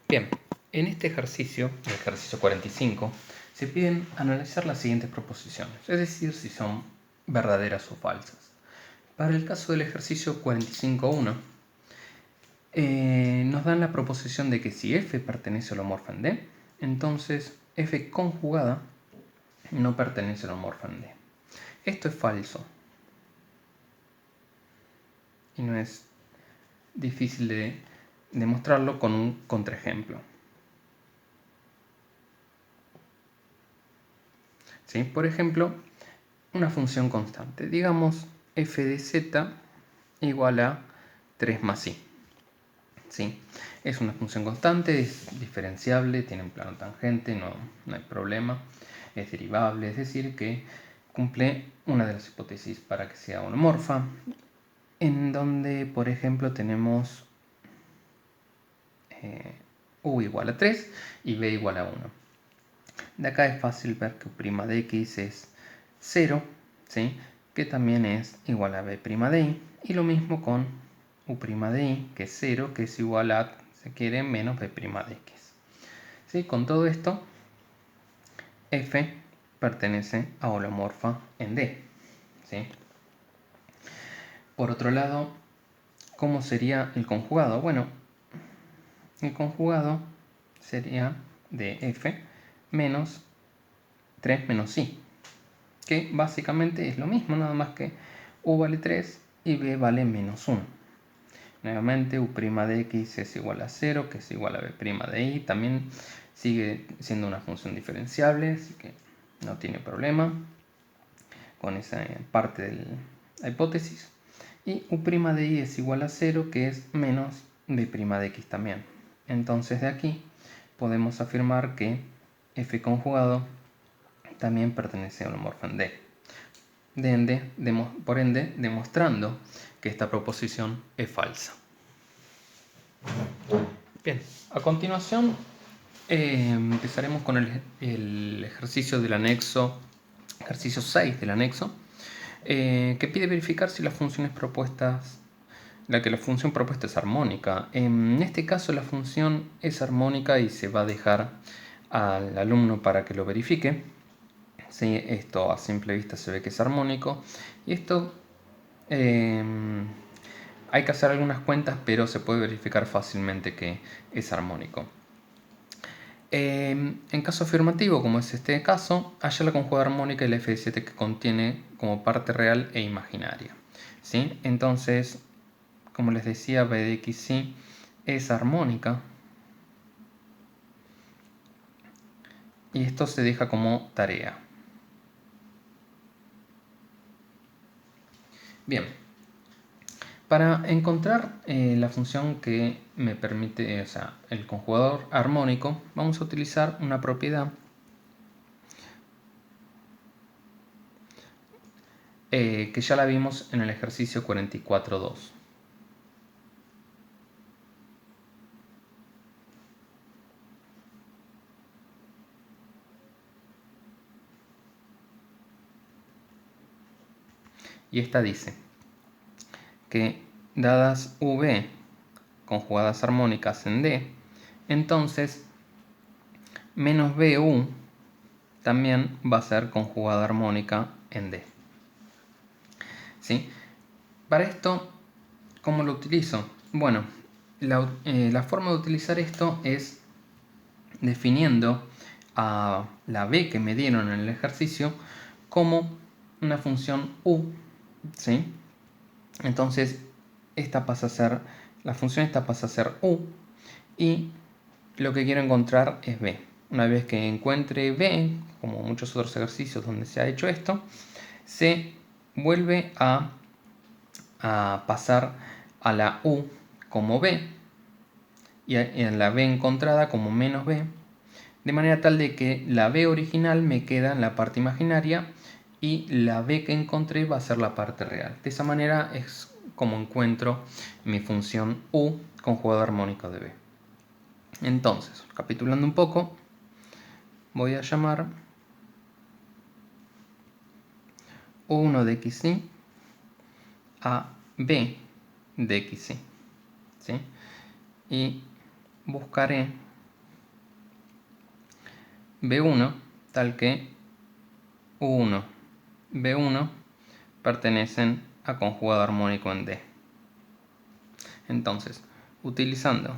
Bien, en este ejercicio, el ejercicio 45, se piden analizar las siguientes proposiciones, es decir, si son verdaderas o falsas. Para el caso del ejercicio 45.1, nos dan la proposición de que si f pertenece al holomorfo en D, entonces f conjugada no pertenece al holomorfo en D. Esto es falso. Y no es difícil de demostrarlo con un contraejemplo. ¿Sí? Por ejemplo, una función constante. Digamos f de z igual a 3 más i. ¿Sí? Es una función constante, es diferenciable, tiene un plano tangente, no hay problema. Es derivable, es decir, que cumple una de las hipótesis para que sea holomorfa, en donde, por ejemplo, tenemos u igual a 3 y b igual a 1. De acá es fácil ver que u' de x es 0, ¿sí? Que también es igual a b' de i, y lo mismo con u' de i, que es 0, que es igual a, se quiere, menos b' de x. ¿Sí? Con todo esto, f pertenece a holomorfa en D. ¿Sí? Por otro lado, ¿cómo sería el conjugado? Bueno, el conjugado sería de f menos 3 menos i, que básicamente es lo mismo, nada más que u vale 3 y b vale menos 1. Nuevamente u' de x es igual a 0, que es igual a b' de i, también sigue siendo una función diferenciable, así que no tiene problema con esa parte de la hipótesis. Y u' de i es igual a 0, que es menos b' de x también. Entonces de aquí podemos afirmar que f conjugado también pertenece a holomorfo en D. Por ende, demostrando que esta proposición es falsa. Bien, a continuación empezaremos con el ejercicio del anexo, ejercicio 6 del anexo, que pide verificar si las funciones propuestas, la función propuesta es armónica. En este caso la función es armónica y se va a dejar al alumno para que lo verifique. ¿Sí? Esto a simple vista se ve que es armónico, y esto hay que hacer algunas cuentas, pero se puede verificar fácilmente que es armónico. En caso afirmativo, como es este caso, haya la conjugada armónica y la f de 7 que contiene como parte real e imaginaria. ¿Sí? Entonces, como les decía, b de x sí es armónica, y esto se deja como tarea. Bien, para encontrar la función que me permite, o sea, el conjugador armónico, vamos a utilizar una propiedad que ya la vimos en el ejercicio 44.2. Y esta dice que dadas V conjugadas armónicas en D, entonces menos BU también va a ser conjugada armónica en D. ¿Sí? Para esto, ¿cómo lo utilizo? Bueno, la forma de utilizar esto es definiendo a la B que me dieron en el ejercicio como una función U, ¿sí? Entonces la función esta pasa a ser U, y lo que quiero encontrar es B. Una vez que encuentre B, como muchos otros ejercicios donde se ha hecho esto, se vuelve a pasar a la U como B y a la B encontrada como menos B, de manera tal de que la B original me queda en la parte imaginaria y la B que encontré va a ser la parte real. De esa manera es como encuentro mi función U conjugado armónico de B. Entonces, recapitulando un poco, voy a llamar U1 de xy a B de xy, ¿sí? Y buscaré B1, tal que U1, B1 pertenecen a conjugado armónico en D. Entonces, utilizando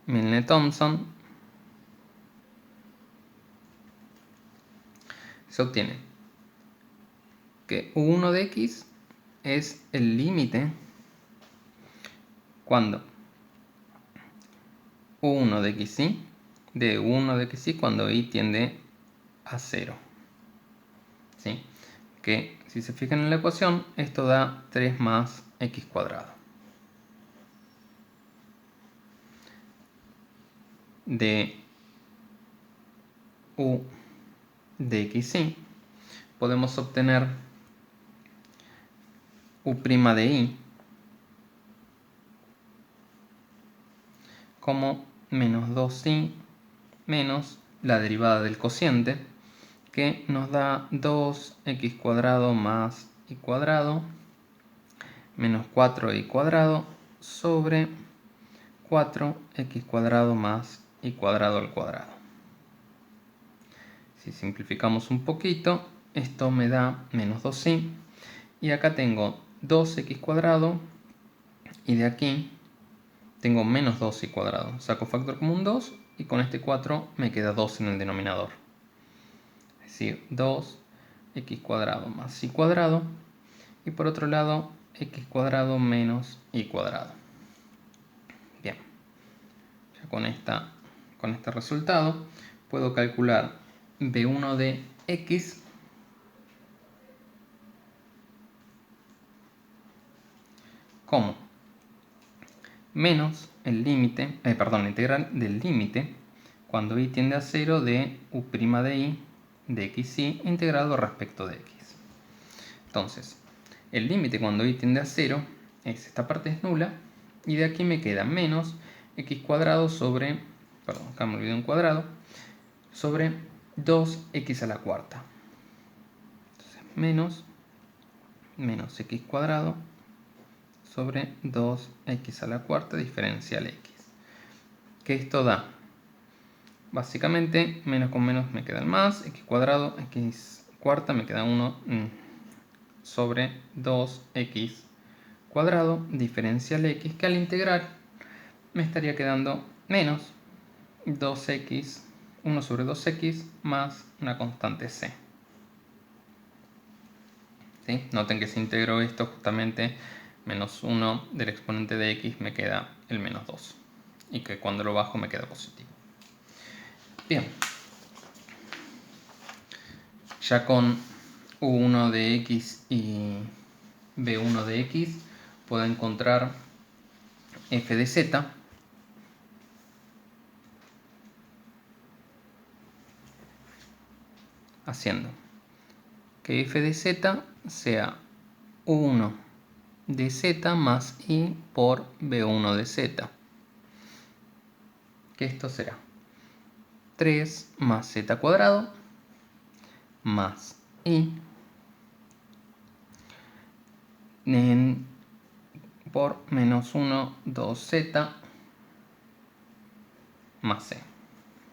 Milne-Thomson, se obtiene que U1 de X es el límite cuando U1 de XY, de U1 de XY cuando Y tiende a 0. ¿Sí? Que si se fijan en la ecuación, esto da 3 más X cuadrado. De U de XY podemos obtener U' de Y como menos 2Y menos la derivada del cociente, que nos da 2x cuadrado más y cuadrado menos 4y cuadrado sobre 4x cuadrado más y cuadrado al cuadrado. Si simplificamos un poquito, esto me da menos 2y, y acá tengo 2x cuadrado, y de aquí tengo menos 2y cuadrado. Saco factor común 2, y con este 4 me queda 2 en el denominador. Es decir, 2x cuadrado más y cuadrado, y por otro lado x cuadrado menos y cuadrado. Bien, ya con este resultado puedo calcular B1 de X como menos el límite, la integral del límite cuando Y tiende a 0 de U' de Y de XY integrado respecto de X. Entonces, el límite cuando Y tiende a 0 es esta parte es nula, y de aquí me queda menos x cuadrado sobre, perdón, acá me olvidé un cuadrado, sobre 2x a la cuarta. Entonces, menos x cuadrado sobre 2x a la cuarta diferencial x. Que esto da, básicamente, menos con menos me queda el más, x cuadrado, x cuarta me queda 1 sobre 2x cuadrado diferencial x, que al integrar me estaría quedando menos 2x, 1 sobre 2x más una constante c. ¿Sí? Noten que si integro esto justamente menos 1 del exponente de x me queda el menos 2, y que cuando lo bajo me queda positivo. Bien, ya con u1 de x y b1 de x puedo encontrar f de z haciendo que f de z sea u1 de z más y por b1 de z, que esto será 3 más z cuadrado más y por menos 1, 2z más c.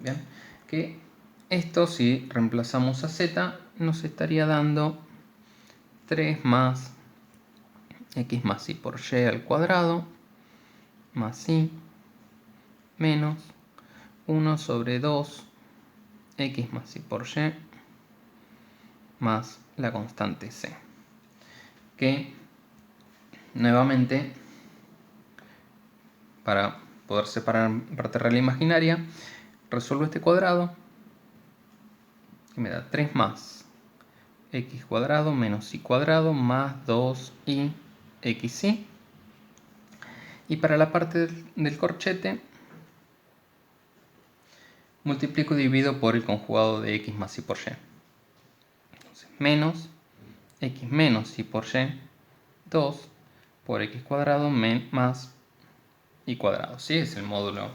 Bien, que esto, si reemplazamos a z, nos estaría dando 3 más x más y por y al cuadrado más y menos 1 sobre 2 x más y por y más la constante c. Que nuevamente, para poder separar parte real e imaginaria, resuelvo este cuadrado que me da 3 más x cuadrado menos y cuadrado más 2y xy, y para la parte del corchete multiplico y divido por el conjugado de x más y por y. Entonces, menos x menos y por y, 2 por x cuadrado más y cuadrado. ¿Sí? Es el módulo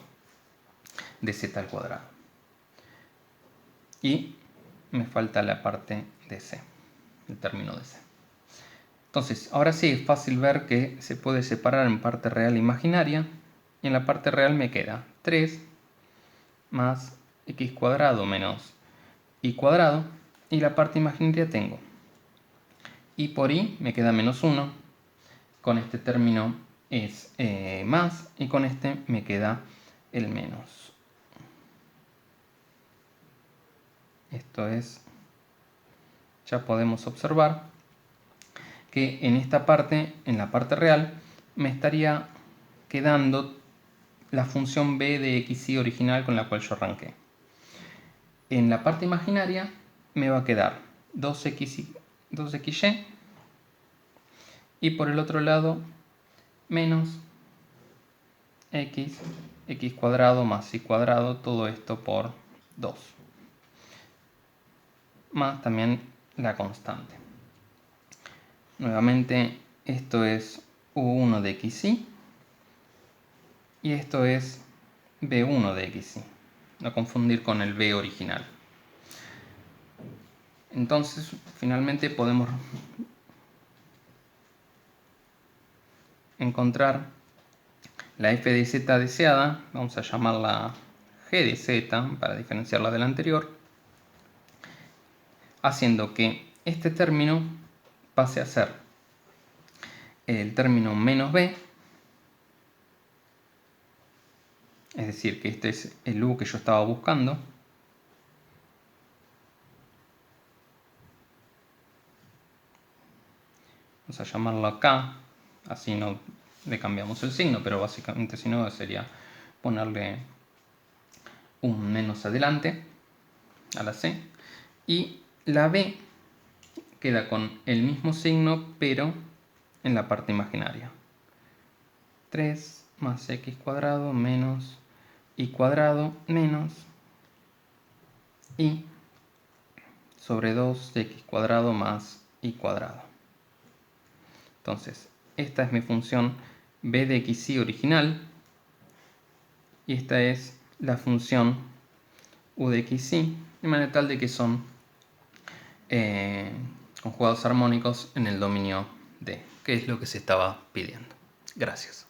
de z al cuadrado. Y me falta la parte de c, el término de c. Entonces, ahora sí es fácil ver que se puede separar en parte real e imaginaria y en la parte real me queda 3 más x cuadrado menos y cuadrado, y la parte imaginaria tengo y por y me queda menos 1, con este término es más, y con este me queda el menos. Esto es, ya podemos observar que en esta parte, en la parte real, me estaría quedando la función b de xy original con la cual yo arranqué. En la parte imaginaria me va a quedar 2xy y por el otro lado menos x cuadrado más y cuadrado, todo esto por 2, más también la constante. Nuevamente esto es u1 de xy y esto es b1 de xy, no confundir con el b original. Entonces finalmente podemos encontrar la f de z deseada, vamos a llamarla g de z para diferenciarla del anterior, haciendo que este término pase a ser el término menos b, es decir, que este es el u que yo estaba buscando, vamos a llamarlo acá, así no le cambiamos el signo, pero básicamente si no sería ponerle un menos adelante a la c, y la b queda con el mismo signo pero en la parte imaginaria. 3 más x cuadrado menos y cuadrado menos y sobre 2 de x cuadrado más y cuadrado. Entonces, esta es mi función b de xy original y esta es la función u de xy, de manera tal de que son conjugados armónicos en el dominio D, que es lo que se estaba pidiendo. Gracias.